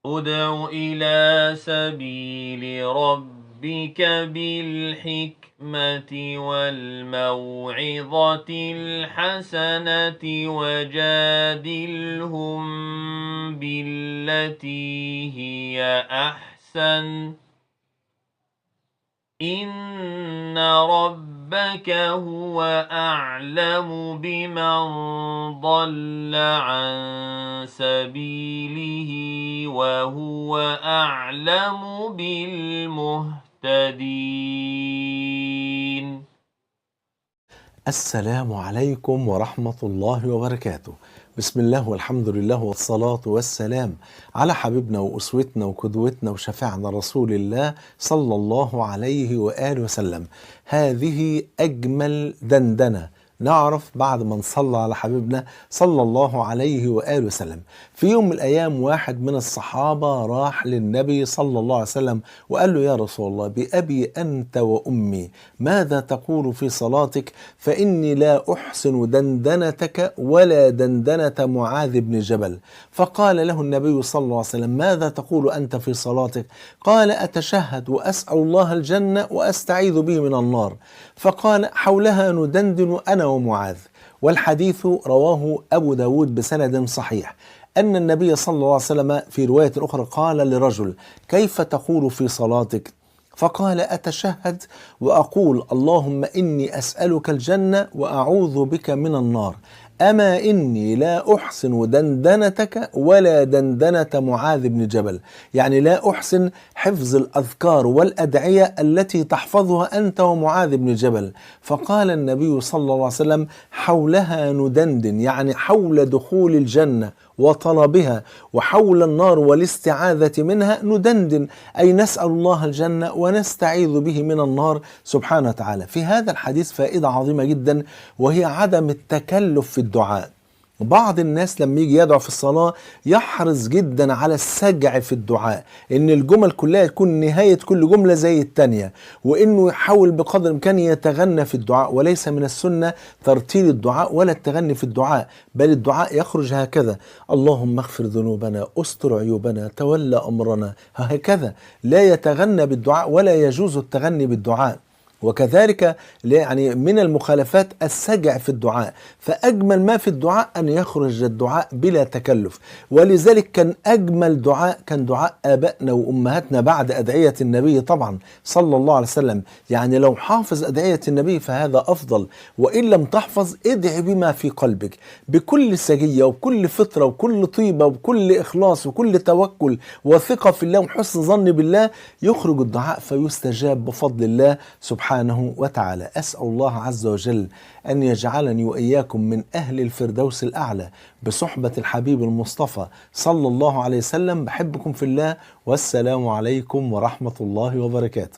ادْعُ إِلَىٰ سَبِيلِ رَبِّكَ بِالْحِكْمَةِ وَالْمَوْعِظَةِ الْحَسَنَةِ وَجَادِلْهُم بِالَّتِي هِيَ أَحْسَنُ ۚ إِنَّ رَبَّكَ هُوَ أَعْلَمُ بِمَن ضَلَّ عَن سَبِيلِهِ وَهُوَ أَعْلَمُ بِالْمُهْتَدِينَ. السلام عليكم ورحمة الله وبركاته. بسم الله والحمد لله والصلاة والسلام على حبيبنا وأسوتنا وقدوتنا وشفيعنا رسول الله صلى الله عليه وآله وسلم. هذه أجمل دندنة نعرف بعد ما نصلى على حبيبنا صلى الله عليه وآله وسلم. في يوم من الأيام واحد من الصحابة راح للنبي صلى الله عليه وسلم وقال له: يا رسول الله، بأبي أنت وأمي، ماذا تقول في صلاتك؟ فإني لا أحسن دندنتك ولا دندنة معاذ بن جبل. فقال له النبي صلى الله عليه وسلم: ماذا تقول أنت في صلاتك؟ قال: أتشهد وأسأل الله الجنة وأستعيذ به من النار. فقال: حولها ندندن أنا ومعاذ. والحديث رواه أبو داود بسند صحيح أن النبي صلى الله عليه وسلم في رواية أخرى قال لرجل: كيف تقول في صلاتك؟ فقال: أتشهد وأقول اللهم إني أسألك الجنة وأعوذ بك من النار، أما إني لا أحسن دندنتك ولا دندنة معاذ بن جبل. يعني لا أحسن حفظ الأذكار والأدعية التي تحفظها أنت ومعاذ بن جبل. فقال النبي صلى الله عليه وسلم: حولها ندندن، يعني حول دخول الجنة وطلبها وحول النار والاستعاذة منها ندندن، أي نسأل الله الجنة ونستعيذ به من النار سبحانه وتعالى. في هذا الحديث فائدة عظيمة جدا، وهي عدم التكلف في الدعاء. بعض الناس لما يجي يدعو في الصلاة يحرص جدا على السجع في الدعاء، ان الجمل كلها يكون نهاية كل جملة زي التانية، وانه يحاول بقدر الامكان يتغنى في الدعاء. وليس من السنة ترتيل الدعاء ولا التغني في الدعاء، بل الدعاء يخرج هكذا: اللهم اغفر ذنوبنا، استر عيوبنا، تولى امرنا، هكذا. لا يتغنى بالدعاء ولا يجوز التغني بالدعاء. وكذلك يعني من المخالفات السجع في الدعاء. فأجمل ما في الدعاء أن يخرج الدعاء بلا تكلف. ولذلك كان أجمل دعاء كان دعاء آبائنا وأمهاتنا بعد أدعية النبي طبعا صلى الله عليه وسلم. يعني لو حافظ أدعية النبي فهذا أفضل، وإن لم تحفظ ادعي بما في قلبك بكل سجية وكل فطرة وكل طيبة وكل إخلاص وكل توكل وثقة في الله وحسن ظن بالله، يخرج الدعاء فيستجاب بفضل الله سبحانه وتعالى. أسأل الله عز وجل أن يجعلني وإياكم من أهل الفردوس الأعلى بصحبة الحبيب المصطفى صلى الله عليه وسلم. بحبكم في الله، والسلام عليكم ورحمة الله وبركاته.